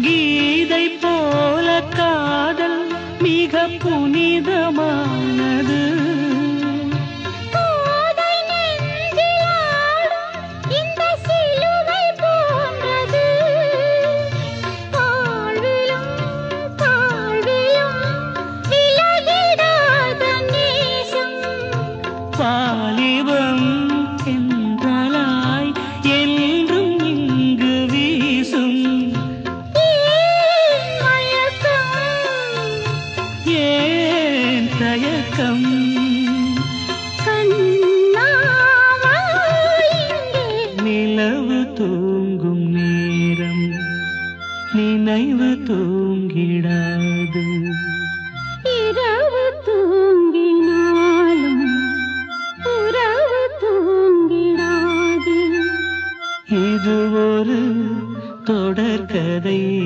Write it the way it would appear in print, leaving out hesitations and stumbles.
கீதை போல காதல் மிக புனிதமானது. வாலிபம் என்றலாய் என்றும் இங்கு வீசும். ஏன் தயக்கம்? நிலவு தூங்கும் நேரம் நினைவு தூங்கிடாது. இரவு தூங்கினாலும் உறவு தூங்கிடாது. இது ஒரு தொடர்கதை.